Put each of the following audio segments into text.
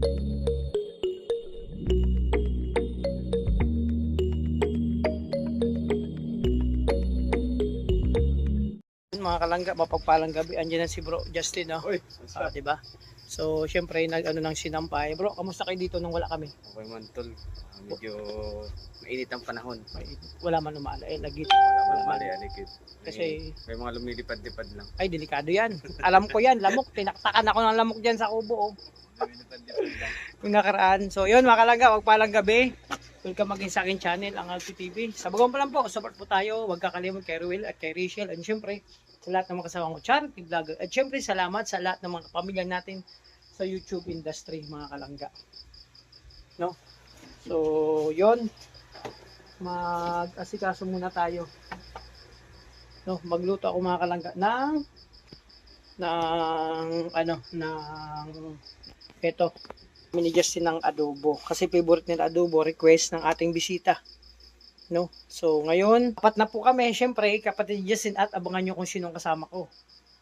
Mga kalangga, mapagpalang gabi. Andiyan na si Bro Justin, no? Oy, Diba? So, syempre, nag-ano ng sinampay. Bro, kamusta kayo dito nung wala kami? okay man tol. Medyo mainit ang panahon. Wala man umala. Lagi. Wala mali-aligid. Kasi, May mga lumilipad-lipad lang. ay, delikado yan. Alam ko yan, lamok. Tinaktakan ako ng lamok dyan sa kubo, oh. Lumilipad-lipad lang. Yung nakaraan. So, yun, mga kalangga, magpalang gabi. Welcome again sa akin channel, ang Alpi TV. Sa bagong pa lang po, support po tayo. Huwag kakalimot kay Ruel at kay Rachel. And syempre, sa lahat ng mga kasama ko, charity vlogger. At syempre, salamat sa lahat ng mga pamilya natin sa YouTube industry, mga kalangga. No? So, yun. Mag-asikaso muna tayo. No, magluto ako, mga kalangga, ng ito, mini Justin ng adobo. Kasi favorite nila adobo, request ng ating bisita. No? So, ngayon, apat na po kami. Syempre, kapatid Justin, at abangan nyo kung sinong kasama ko.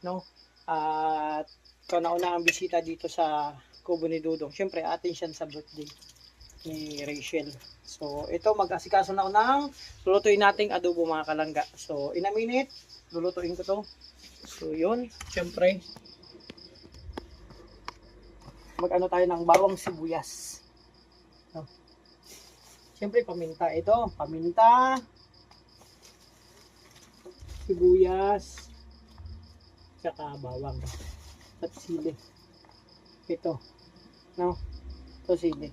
No? At kauna-una ang bisita dito sa kubo ni Dudong. Syempre, atin siya sa birthday ni Rachel. So, ito, mag-asikaso na ako ng lulutuin nating adobo, mga kalangga. So, in a minute, lulutuin ko to. So, yun. Syempre, mag-ano tayo ng bawang sibuyas. No? Siyempre, paminta. Ito, paminta, sibuyas, saka bawang, at sili. Ito, no? Ito sili.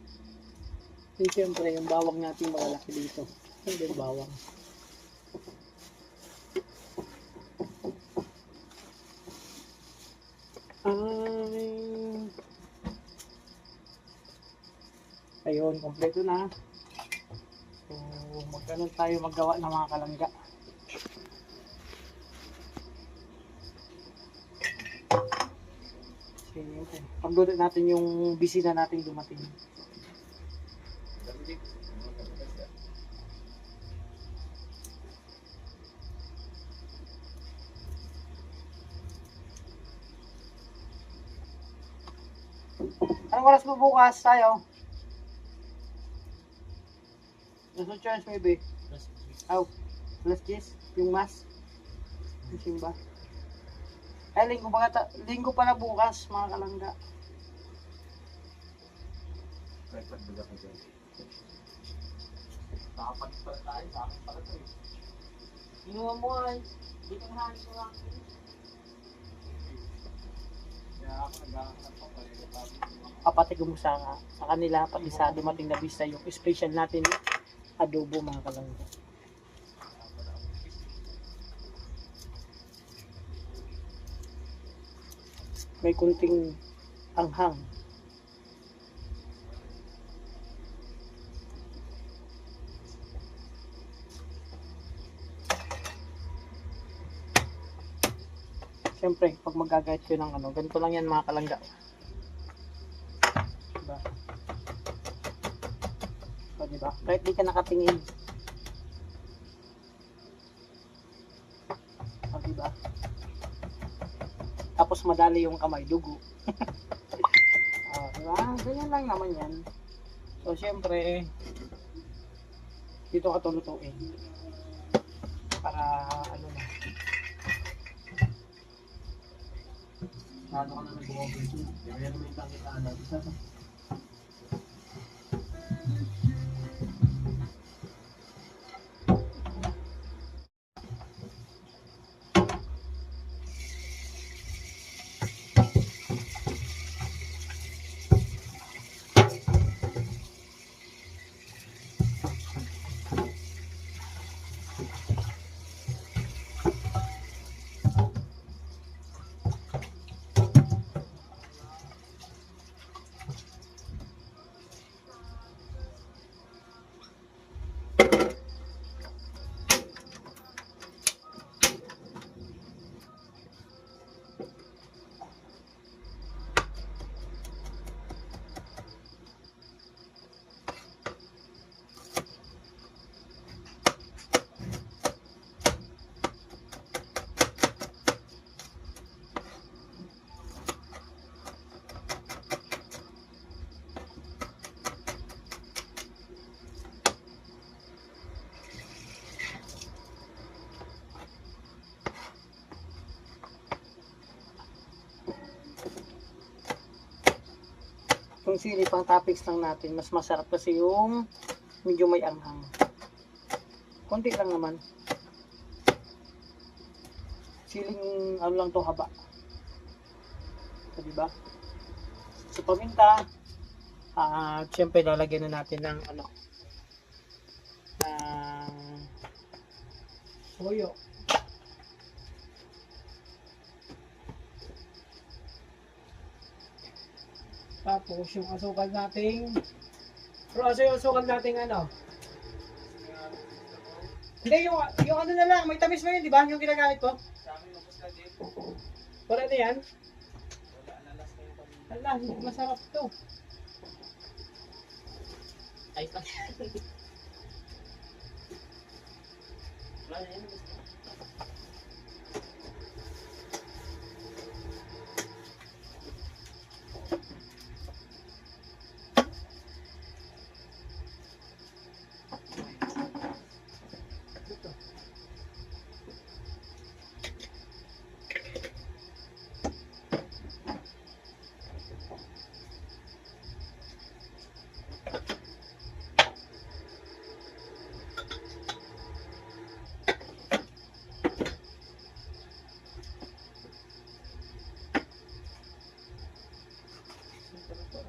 And siyempre, yung bawang natin malalaki dito. Ito yung bawang. Ayun, kompleto na. So, magkaroon tayo maggawa ng mga kalangga. Okay. Pagluto natin yung bisita natin dumating. Anong oras mo bukas tayo? Nasa church maybe? Aw, plus 10, yung mas. Yung simba. Ay, linggo pala bukas, mga kalangga. Tripod ba ka dyan? Dapat pala tayo, sa akin pala ito eh. Inuwa mo ay, hindi ka nahanin ko lang. Kaya ako nag-aakap pa pala. Papatig mo sa kanila, pati sa dumating na vista yung special natin adobo, mga kalangga. May kunting anghang. Siyempre, pag magagayat ko ng ano, ganito lang yan, mga kalangga. Diba? So, diba? Kahit di ka nakatingin. So, diba? Tapos madali yung kamay, dugo. Diba? Ganyan lang naman yan. So, siyempre, dito ka tulutuin. Para, ano na. Ano ka na nag-open? Kaya naman yung kakitaan natin. Kung sili pang topics lang natin, mas masarap kasi yung medyo may anghang. Konti lang naman. Siling ano lang to, haba. So, diba? So, paminta. Siyempre, lalagyan na natin ng ano, ng toyo. Tapos, yung asukal nating, pero yung asukal nating ano, hindi, yung ano na lang, may tamis mo yun, di ba? Yung ginagamit ko. Wala na yan. Ala, masarap to. Ay, pa. Wala na yan.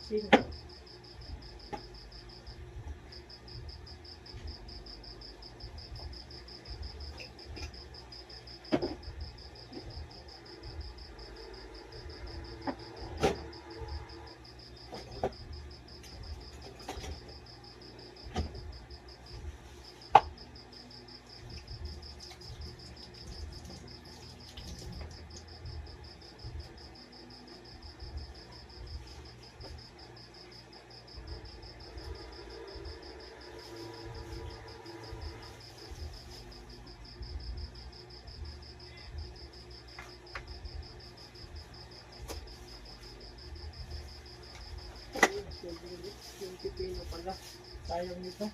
Asin. Yung pipino pala. Sayang nito.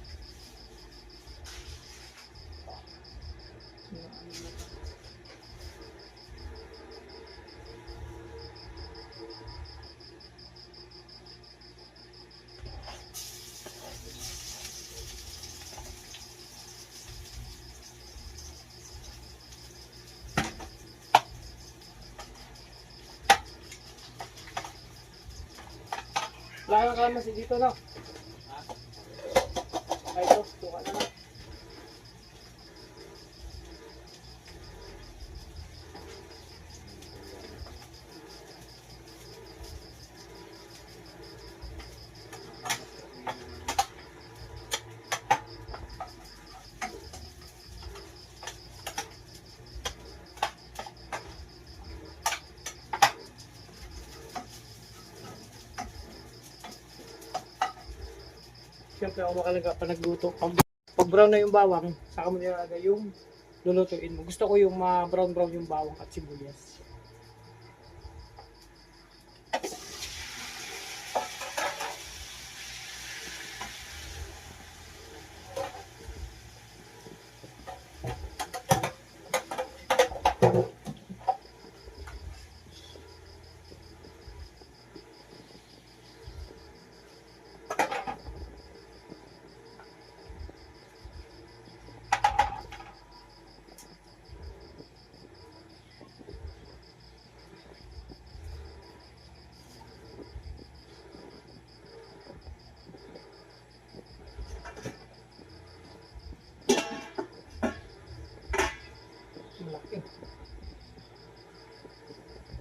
Wala kang kalamansi dito, no? Ay, ito. Tuka na lang. Siyempre ako makalaga pa nagluto. Pag brown na yung bawang, saka mo nilalagay yung lulutuin mo. Gusto ko yung brown-brown yung bawang at sibuyas. Malaki.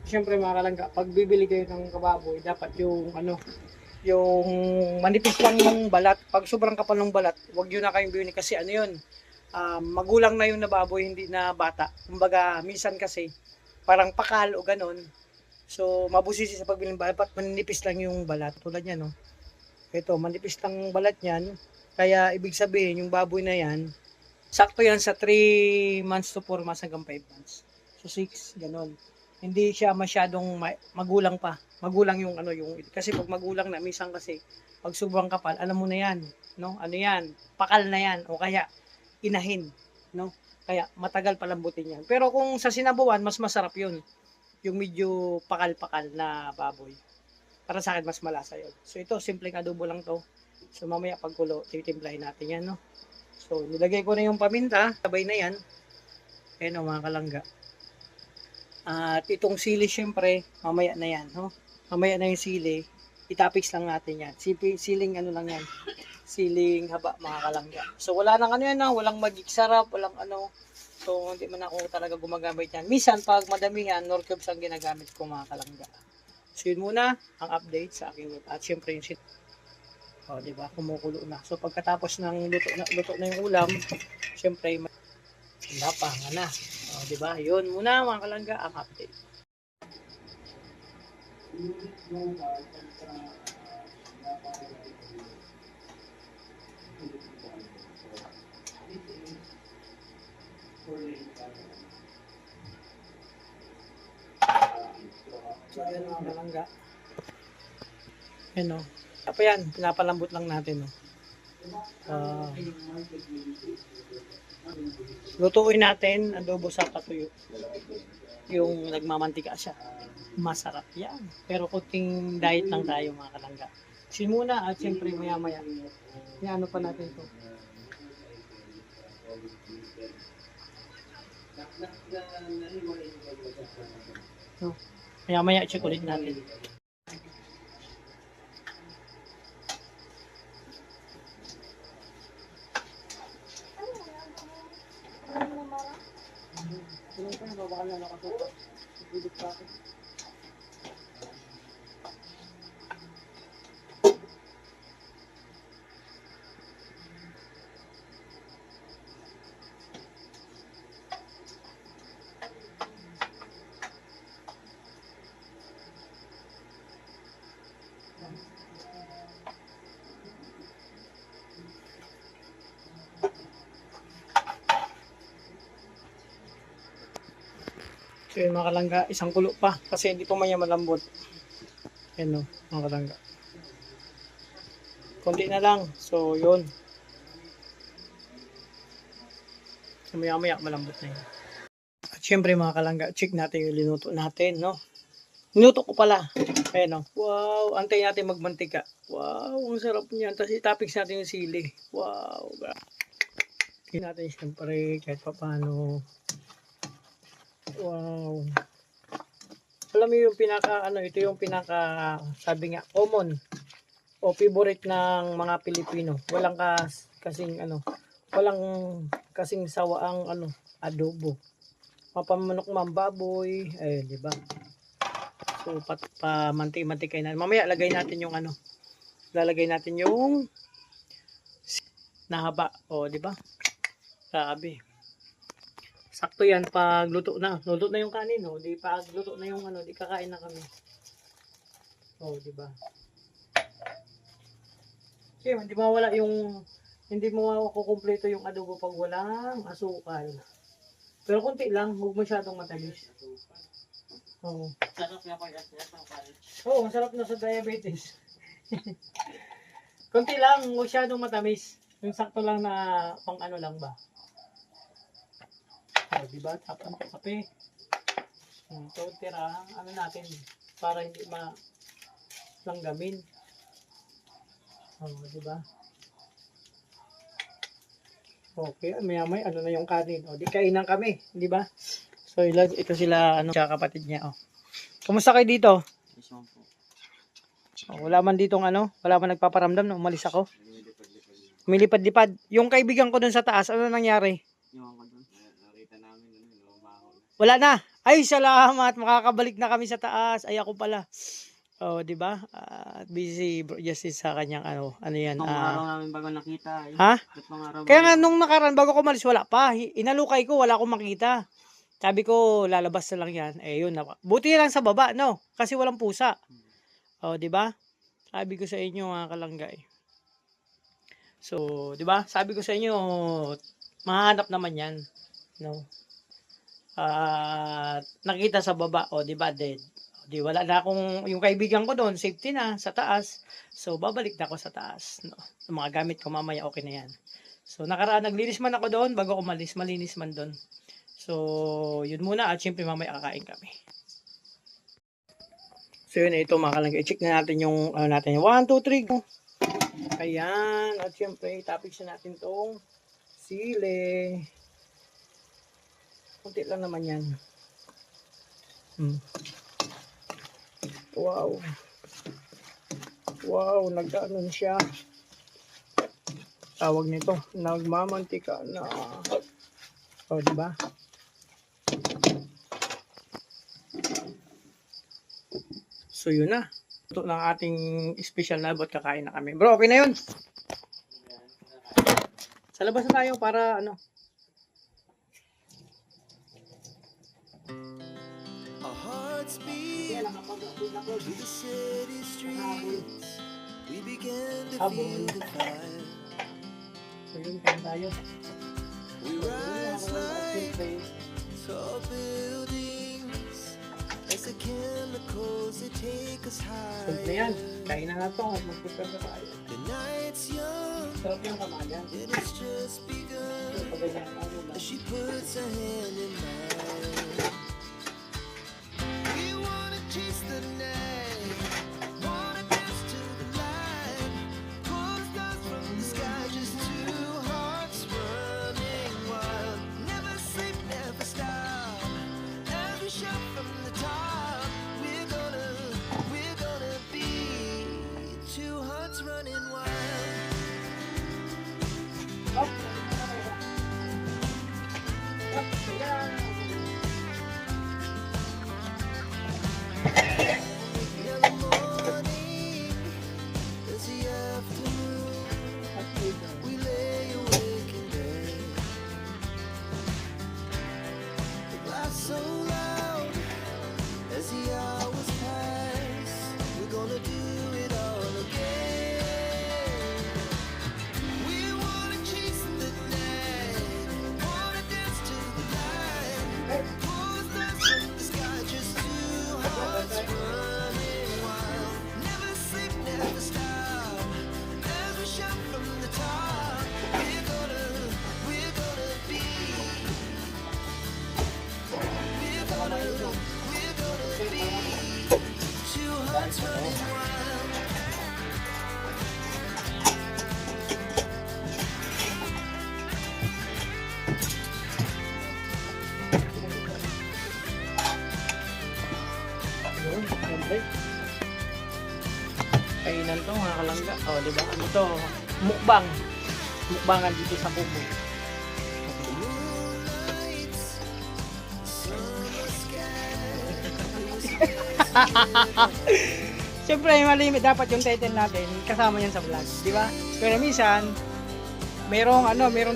Siyempre mga kalangga, pag bibili kayo ng kababoy, dapat yung ano, yung manipis lang yung balat. Pag sobrang kapal ng balat, wag yun na kayong bibili kasi ano yun, magulang na yung nababoy, hindi na bata. Kumbaga, minsan kasi, parang pakal o ganon. So, mabusisi sa pagbili ng balat, dapat manipis lang yung balat. Tulad yan, no? Ito, manipis lang balat yan. Kaya, ibig sabihin, yung baboy na yan, sakto yan sa 3 months to 4 months hanggang 5 months. So 6, ganon. Hindi siya masyadong magulang pa. Magulang yung ano yung kasi pag magulang na minsan kasi pag sobrang kapal, alam mo na yan, no? Ano yan? Pakal na yan o kaya inahin, no? Kaya matagal palambutin yan. Pero kung sa sinabawan, mas masarap 'yun. Yung medyo pakal-pakal na baboy. Para sa akin, mas malasa yun. So, ito, simpleng adobo lang to. So, mamaya pagkulo, titimplahin natin yan, no? So, nilagay ko na yung paminta, sabay na yan. Ayan o, mga kalangga. At itong sili, syempre, mamaya na yan, no? Mamaya na yung sili, itapix lang natin yan. Siling ano lang yan, siling haba, mga kalangga. So, wala nang ano yan, no? Walang magig sarap, walang ano. So, hindi man ako talaga gumagamit yan. Minsan, pag madamihan, nor cubes ang ginagamit ko, mga kalangga. So, yun muna ang update sa aking luto. At syempre, yung o, di ba? Kumukulo na. So, pagkatapos ng luto na yung ulam, syempre, lapang na. O, di ba? Yun muna, mga kalangga, ang update. So, ayan mga kalangga. Ayan o. Tapos yan, pinapalambot lang natin o. Lutuin natin adobo sa patuyo. Yung nagmamantika siya. Masarap yan. Pero kunting diet lang tayo mga kalangga. Simuna at siyempre maya maya. Ano pa natin to. So, maya maya check ulit natin. Baka na nakatutok. Ipilit pa ako. So yun mga kalangga, isang kulo pa kasi hindi pa maya malambot. Yan o, mga kalangga. Konti na lang. So yun. So maya maya malambot na yun. At syempre mga kalangga, check natin yung linuto natin, no? Niluto ko pala. Ayan o. Wow, antay natin magmantika. Wow, ang sarap niyan. Tapos itapix natin yung sili. Wow. Tingnan natin syempre kahit pa paano. Wow. Alam mo yung ito yung pinaka sabi nga common o favorite ng mga Pilipino. Walang kasing sawa ang adobo. Mapamanok mambaboy, ayun, di ba? So pamanti-mantikay na. Mamaya lalagay natin yung nahaba, o di ba? Sabi. Sakto yan pag luto na. Luto na yung kanin, oh. Di pag luto na yung di kakain na kami. Oh, di ba? Kasi hindi mo makukumpleto yung adobo pag walang asukal. Pero konti lang, huwag masyadong matamis. Oh. Sarap na pag asukal. Oo, masarap na sa diabetes. Konti lang, huwag masyadong matamis. Yung sakto lang na pang lang ba? Oh, diba? Tapos kape. So, tira, natin, para hindi malanggamin. Oh, diba? Okay, maya-may, na yung kanin. O, di kainan kami, di ba? So, ito sila, siya kapatid niya, oh. Kumusta kayo dito? Oh, wala man ditong wala man nagpaparamdam na umalis ako. Lumilipad-lipad. Yung kaibigan ko dun sa taas, ano nangyari? Wala na. Ay, salamat. Makakabalik na kami sa taas. Ay, ako pala. Oh, di ba? Busy Bro Justice sa kanyang yan. Araw namin bago nakita. Ha? Kaya nga nung nakaraan bago ko malis wala pa. Inalukay ko, wala akong makita. Sabi ko, lalabas na lang yan. Eh, yun na. Buti lang sa baba, no? Kasi walang pusa. Oh, di ba? Sabi ko sa inyo, mga kalangga. So, di ba? Sabi ko sa inyo, mahanap naman yan, no? Nakita sa baba, di ba, dead. Di wala na akong, yung kaibigan ko doon, safety na sa taas. So, babalik na ako sa taas, no? Yung mga gamit ko mamaya, okay na yan. So, naglinis man ako doon, bago umalis, malinis man doon. So, yun muna, at syempre mamaya kakain kami. So yun, ito mga kalangga. I-check na natin yung, ano natin, 1, 2, 3. Ayan. At syempre, topics na natin tong sili. Kunti lang naman yan. Wow. Wow, nag-ano na siya. Tawag nito, nagmamantika na. O, diba? So, yun na. Ito ng ating special na bot, kakain na kami. Bro, okay na yun? Sa labas na tayo para ano. Our hearts beat to the city streets. We began to feel the fire. So, yun, kain tayo. We rise like tall buildings as the chemicals that take us So, na yan. high. Kain na natin at mag-prepare na tayo. The night's young Sarap yung kamayan. and it's just begun So, pag ganyan, ano lang. as she puts her hand in mine. We wanna chase the night, wanna dance to the light, pull the stars from the sky, just two hearts running wild. Never sleep, never stop. Every shot from the top, we're gonna be two hearts running wild. Up. Up. Ayan. In the morning, there's the afternoon. We lay awake in bed. The laughs so loud as the hours pass. We're gonna do it all again. We wanna chase the night, wanna dance to the light. Pull the stars from the sky, just two hearts running wild. Never sleep, never stop. Every shot from the top. We're gonna be. We're gonna be two hearts running wild. Yun, siyempre. Kainan to mga kalangga. O, diba? Ano to? Mukbang. Mukbangan dito sa Kubo. Moonlight, summer sky. Siyempre, malimit dapat yung title natin. Kasama yan sa vlog. Di ba? Pero minsan, merong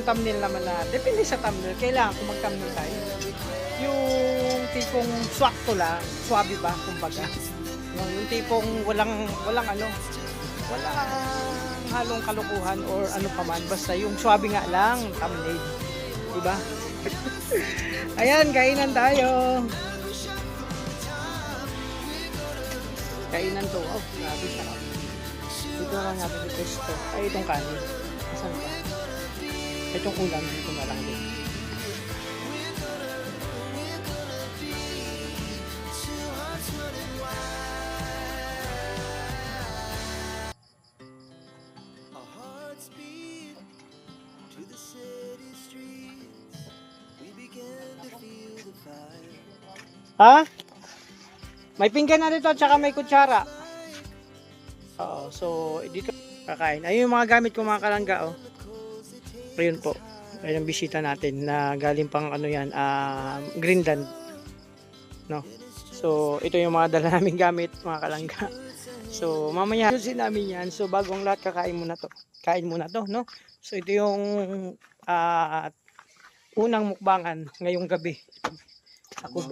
thumbnail naman na, depende sa thumbnail. Kailangan kung mag-thumbnail tayo. Yung tipong swakto lang, swabe ba, kumbaga. Yung tipong walang halong kalukuhan or ano pa man. Basta yung swabe nga lang, thumbnail. Diba? Ayan, kainan tayo. Kainan to. Oh, grabe siya. Dito lang natin sa pesto. Ay, itong kanin. Asan ba? Itong ulam, dito na lang din. Two hearts running wild. Our hearts beat to the city streets. We began to feel the fire. Ha? May pinggan na dito, tsaka may kutsara. Oo, so, dito kakain. Ayun yung mga gamit ko mga kalangga, oh. Ayun po. Ayun ang bisita natin na galing pang ano yan, Greenland. No? So, ito yung mga dala namin gamit, mga kalangga. So, mamaya ayusin namin yan. So, bago ang lahat, kakain muna to. Kain muna to, no? So, ito yung unang mukbangan ngayong gabi. Ako,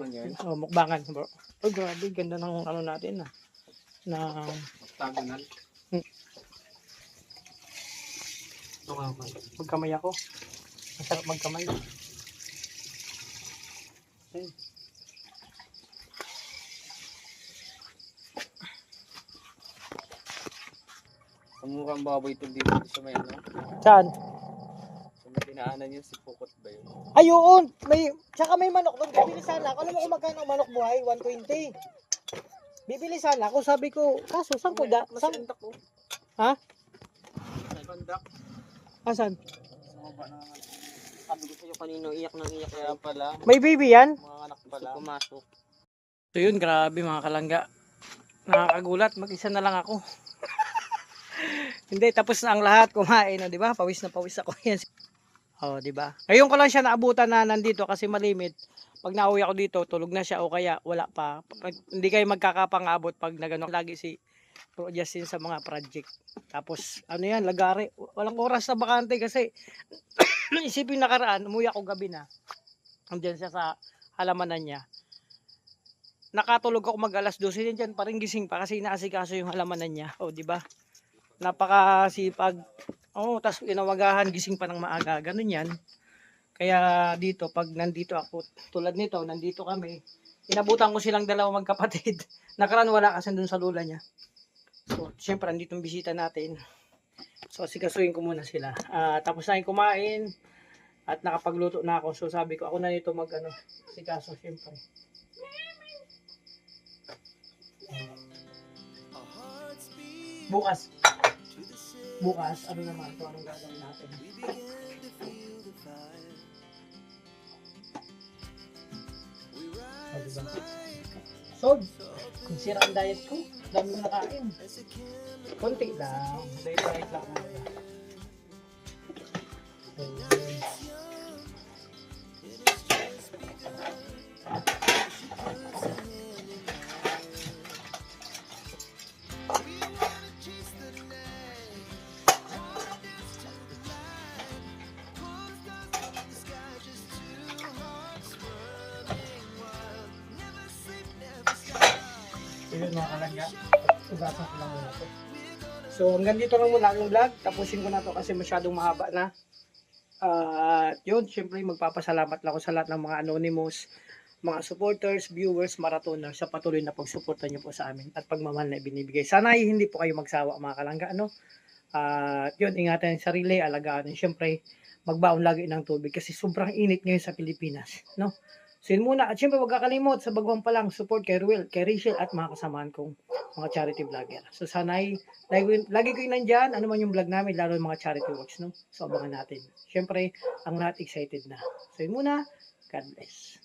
mukbangan, bro. Oh, grabe, ganda ng ano natin, na Octagonal. Ito nga man. magkamay ako. Masarap magkamay. Ayun. Mukhang baboy ito dito sa may ano. Saan? Sa may dinaanan yun, si Pukot ba yun? Ay, oo. Tsaka may manok doon. Kabili sana. Alam mo kung magkano ang manok buhay? 120. Bibili sana ako, sabi ko, kaso saan ko saan? Masindak ko. Ha? Bandak. Asan? Sa baba na sabi ko sa'yo kanino, iyak nang iyak. Kaya pala, May baby yan? mga anak pala. Pumasok. So yun, grabe mga kalangga. Nakakagulat, mag-isa na lang ako. Hindi, tapos na ang lahat kumain, no, di ba? Pawis na pawis ako yan. Oh, di ba? Ngayon ko lang siya naabutan na nandito kasi malimit. Pag nauwi ako dito, tulog na siya o kaya wala pa. Hindi kayo magkakapangabot pag nagano lagi si Bro Justin sa mga project. Tapos ano yan, lagari. Walang oras na bakante kasi isipin nakaraan, umuwi ako gabi na. Andiyan siya sa halamanan niya. Nakatulog ako mag alas 12 din dyan, parang gising pa kasi inaasikaso yung halamanan niya. O, di ba? Napakasipag. Oh, tas inawagahan gising pa ng maaga. Ganun yan. Kaya dito, pag nandito ako, tulad nito, nandito kami, inabutan ko silang dalawang magkapatid. Nakaraan wala kasi dun sa lula niya. So, syempre, andito ang bisita natin. So, sikasuhin ko muna sila. Tapos na yung kumain at nakapagluto na ako. So, sabi ko, ako na nito sikaso, syempre. Bukas, ano naman, ito anong gagawin natin. O, diba? So, kung sira ang diet ko, dami na nakain. Konti lang, diet lang muna. Yun mga kalangga, ugasan ko lang muna to. So hanggang dito lang muna ang vlog, tapusin ko na to kasi masyadong mahaba na. Yun, syempre magpapasalamat lang ako sa lahat ng mga anonymous, mga supporters, viewers, marathoners sa patuloy na pagsuporta nyo po sa amin at pagmamahal na ibinibigay. Sana hindi po kayo magsawa mga kalangga, yun, ingatan yung sarili, alagaan, syempre magbaon lagi ng tubig kasi sobrang init ngayon sa Pilipinas, no? So yun muna. At syempre huwag kakalimot sa baguhan pa lang support kay Ruel, kay Rachel at mga kasamahan kong mga charity vlogger. So sana'y lagi ko yung nandyan, ano man yung vlog namin, lalo yung mga charity works, no? So abangan natin. Syempre, ang lahat excited na. So yun muna. God bless.